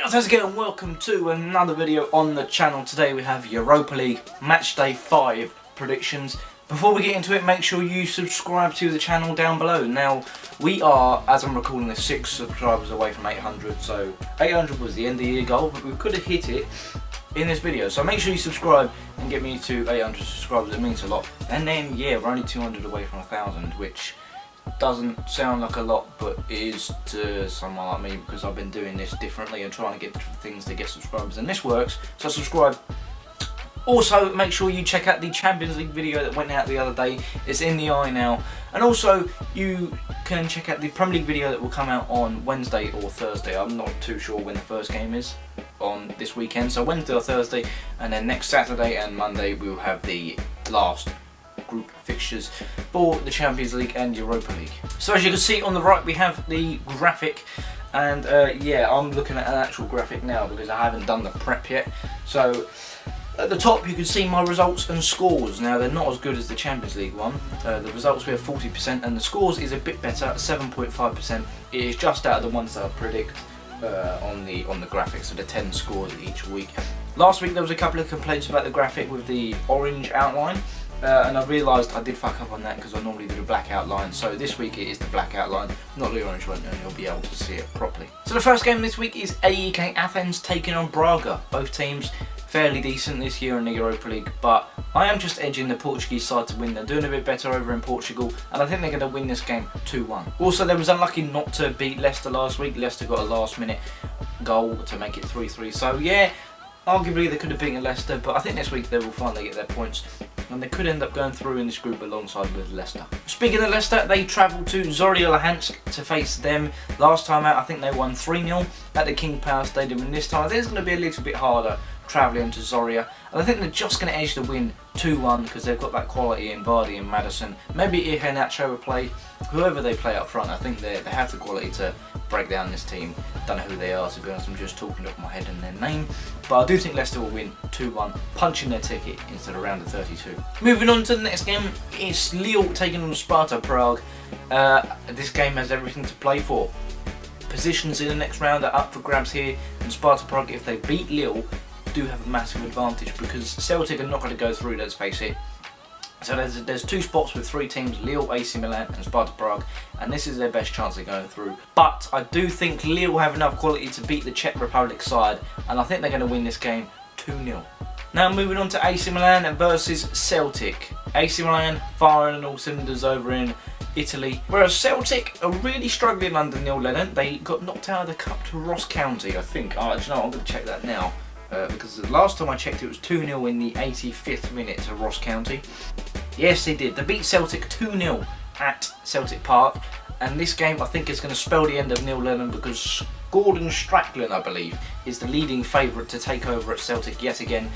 Guys, how's it going? Welcome to another video on the channel. Today we have Europa League Matchday 5 predictions. Before we get into it, make sure you subscribe to the channel down below. Now, we are, as I'm recording this, 6 subscribers away from 800, so 800 was the end of the year goal, but we could have hit it in this video. So make sure you subscribe and get me to 800 subscribers, it means a lot. And then, yeah, we're only 200 away from 1,000, which doesn't sound like a lot, but it is to someone like me because I've been doing this differently and trying to get different things to get subscribers, and this works, so subscribe. Also, make sure you check out the Champions League video that went out the other day. It's in the eye now. And also, you can check out the Premier League video that will come out on Wednesday or Thursday. I'm not too sure when the first game is on this weekend. So Wednesday or Thursday, and then next Saturday and Monday we will have the last group fixtures for the Champions League and Europa League. So as you can see on the right, we have the graphic. And yeah, I'm looking at an actual graphic now because I haven't done the prep yet. So at the top you can see my results and scores. Now they're not as good as the Champions League one. The results we have 40% and the scores is a bit better at 7.5%. It is just out of the ones that I predict on the graphic, so the 10 scores each week. Last week there was a couple of complaints about the graphic with the orange outline. And I realised I did fuck up on that because I normally do the black outline. So this week it is the black outline, not the orange one, and you'll be able to see it properly. So the first game this week is AEK Athens taking on Braga. Both teams fairly decent this year in the Europa League, but I am just edging the Portuguese side to win. They're doing a bit better over in Portugal, and I think they're going to win this game 2-1. Also, they was unlucky not to beat Leicester last week. Leicester got a last minute goal to make it 3-3. So yeah, arguably they could have beaten Leicester, but I think this week they will finally get their points, and they could end up going through in this group alongside with Leicester. Speaking of Leicester, they travelled to Zorya Luhansk to face them. Last time out, I think they won 3-0 at the King Power Stadium, and this time I think it's going to be a little bit harder travelling to Zorya. And I think they're just going to edge the win 2-1 because they've got that quality in Vardy and Maddison. Maybe Iheanacho will play. Whoever they play up front, I think they have the quality to break down this team. Don't know who they are, to be honest. I'm just talking off my head and their name. But I do think Leicester will win 2-1, punching their ticket into the round of 32. Moving on to the next game, it's Lille taking on Sparta Prague. This game has everything to play for. Positions in the next round are up for grabs here, and Sparta Prague, if they beat Lille, do have a massive advantage because Celtic are not going to go through, let's face it. So there's 2 spots with 3 teams, Lille, AC Milan and Sparta Prague, and this is their best chance of going through. But I do think Lille have enough quality to beat the Czech Republic side, and I think they're going to win this game 2-0. Now moving on to AC Milan versus Celtic. AC Milan firing on all cylinders over in Italy, whereas Celtic are really struggling under Neil Lennon. They got knocked out of the cup to Ross County, I think. Oh, do you know what? I'm going to check that now. Because the last time I checked it was 2-0 in the 85th minute to Ross County. Yes, they did. They beat Celtic 2-0 at Celtic Park, and this game I think is going to spell the end of Neil Lennon because Gordon Strachan, I believe, is the leading favourite to take over at Celtic yet again.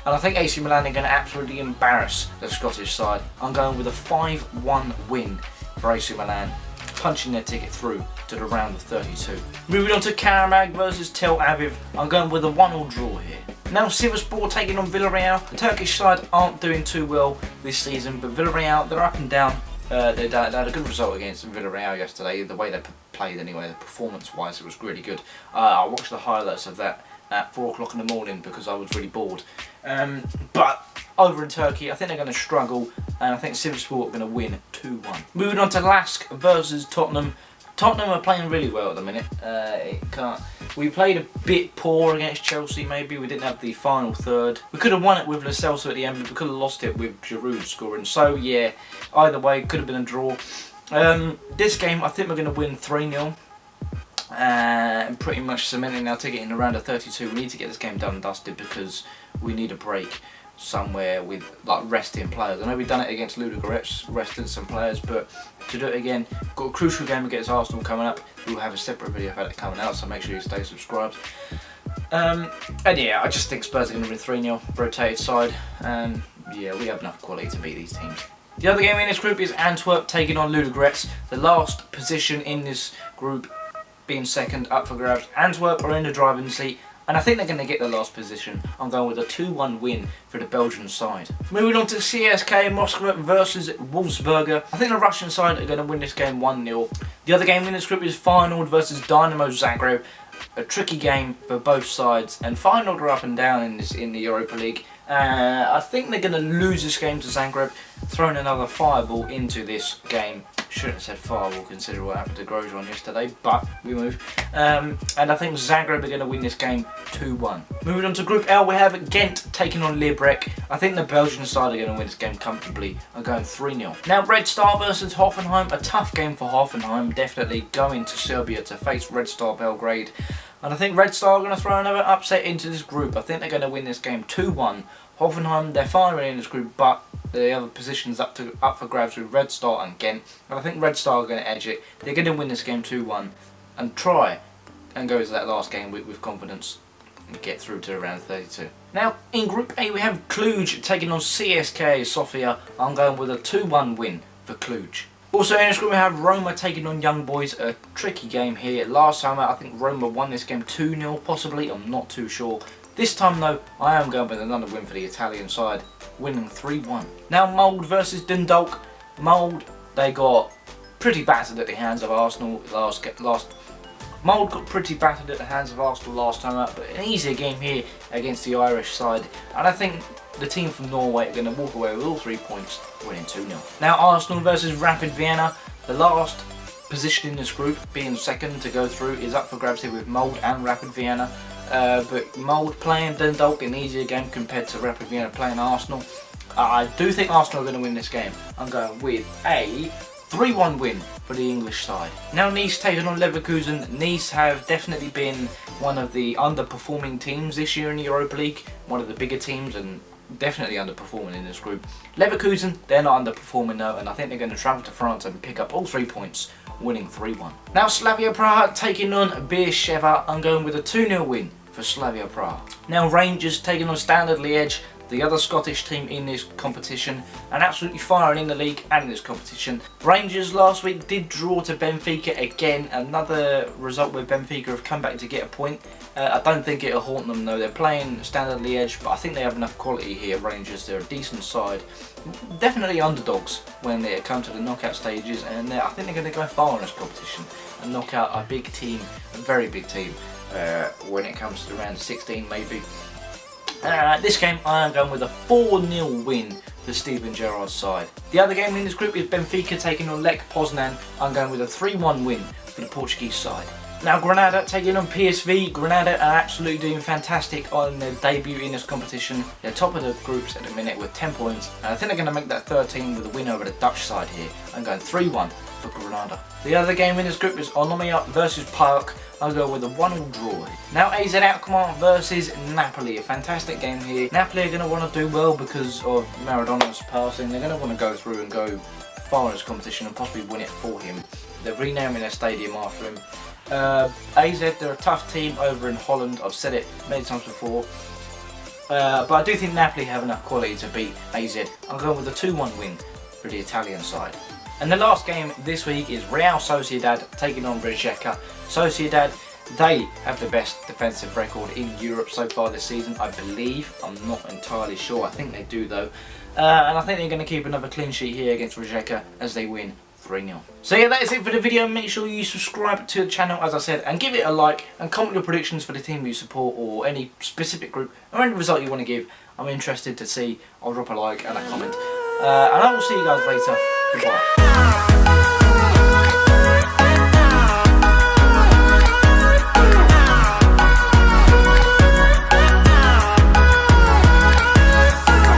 And I think AC Milan are going to absolutely embarrass the Scottish side. I'm going with a 5-1 win for AC Milan, punching their ticket through to the round of 32. Moving on to Karabag versus Tel Aviv, I'm going with a 1-1 draw here. Now Sivasspor taking on Villarreal. The Turkish side aren't doing too well this season, but Villarreal, they're up and down. They had a good result against Villarreal yesterday. The way they played anyway, the performance-wise, it was really good. I watched the highlights of that at 4 o'clock in the morning because I was really bored. But over in Turkey, I think they're going to struggle, and I think Sivasspor are going to win 2-1. Moving on to Lask versus Tottenham. Tottenham are playing really well at the minute. We played a bit poor against Chelsea, maybe. We didn't have the final third. We could have won it with Lo Celso at the end, but we could have lost it with Giroud scoring. So yeah, either way, could have been a draw. This game, I think we're going to win 3-0. And pretty much cementing our ticket in the round of 32. We need to get this game done and dusted because we need a break somewhere with like resting players. I know we've done it against Ludogorets, resting some players, but to do it again, got a crucial game against Arsenal coming up. We'll have a separate video about it coming out, so make sure you stay subscribed. And yeah, I just think Spurs are going to win 3-0, rotated side, and yeah, we have enough quality to beat these teams. The other game in this group is Antwerp taking on Ludogorets. The last position in this group being second, up for grabs. Antwerp are in the driving seat, and I think they're going to get the last position. I'm going with a 2-1 win for the Belgian side. Moving on to CSKA Moscow versus Wolfsberger. I think the Russian side are going to win this game 1-0. The other game in this group is Feyenoord versus Dynamo Zagreb. a tricky game for both sides, and fine order up and down in the Europa League. I think they're going to lose this game to Zagreb, throwing another fireball into this game. Shouldn't have said fireball considering what happened to Grosjean yesterday, but we move. And I think Zagreb are going to win this game 2-1. Moving on to Group L, we have Ghent taking on Liberec. I think the Belgian side are going to win this game comfortably. I'm going 3-0. Now Red Star versus Hoffenheim, a tough game for Hoffenheim, definitely going to Serbia to face Red Star Belgrade. And I think Red Star are going to throw another upset into this group. I think they're going to win this game 2-1. Hoffenheim, they're firing in this group, but the other positions up for grabs with Red Star and Ghent. And I think Red Star are going to edge it. They're going to win this game 2-1 and try and go to that last game with confidence and get through to around 32. Now in Group A we have Cluj taking on CSKA Sofia. I'm going with a 2-1 win for Cluj. Also in this group we have Roma taking on Young Boys, a tricky game here. Last time I think Roma won this game 2-0 possibly, I'm not too sure. This time though, I am going with another win for the Italian side, winning 3-1. Now Mould versus Dundalk. Mould, they got pretty battered at the hands of Arsenal Mould got pretty battered at the hands of Arsenal last time out, but an easier game here against the Irish side. And I think the team from Norway are going to walk away with all 3 points, winning 2-0. Now Arsenal versus Rapid Vienna. The last position in this group, being second to go through, is up for grabs here with Mould and Rapid Vienna. But Mould playing Dundalk, an easier game compared to Rapid Vienna playing Arsenal. I do think Arsenal are going to win this game. I'm going with a 3-1 win for the English side. Now Nice taking on Leverkusen. Nice have definitely been one of the underperforming teams this year in the Europa League. One of the bigger teams and definitely underperforming in this group. Leverkusen, they're not underperforming though, and I think they're going to travel to France and pick up all 3 points, winning 3-1. Now Slavia Praha taking on Beersheva. I'm going with a 2-0 win for Slavia Praha. Now Rangers taking on Standard Liège, the other Scottish team in this competition, and absolutely firing in the league and in this competition. Rangers last week did draw to Benfica again, another result where Benfica have come back to get a point. I don't think it'll haunt them though. They're playing Standard Liège, but I think they have enough quality here. Rangers, they're a decent side, definitely underdogs when they come to the knockout stages, and I think they're going to go far in this competition and knock out a big team, a very big team, when it comes to round 16 maybe. This game I am going with a 4-0 win for Steven Gerrard's side. The other game in this group is Benfica taking on Lech Poznan. I'm going with a 3-1 win for the Portuguese side. Now Granada taking on PSV. Granada are absolutely doing fantastic on their debut in this competition. They're top of the groups at the minute with 10 points, and I think they're going to make that 13 with a win over the Dutch side here. I'm going 3-1 for Granada. The other game in this group is Onomia versus Park. I'll go with a 1-1 draw. Now AZ Alkmaar versus Napoli. A fantastic game here. Napoli are going to want to do well because of Maradona's passing. They're going to want to go through and go far in this competition and possibly win it for him. They're renaming their stadium after him. AZ, they're a tough team over in Holland. I've said it many times before. But I do think Napoli have enough quality to beat AZ. I'm going with a 2-1 win for the Italian side. And the last game this week is Real Sociedad taking on Rijeka. Sociedad, they have the best defensive record in Europe so far this season, I believe. I'm not entirely sure. I think they do though. And I think they're going to keep another clean sheet here against Rijeka as they win 3-0. So yeah, that is it for the video. Make sure you subscribe to the channel as I said, and give it a like, and comment your predictions for the team you support or any specific group or any result you want to give. I'm interested to see. I'll drop a like and a comment. And I will see you guys later. Goodbye.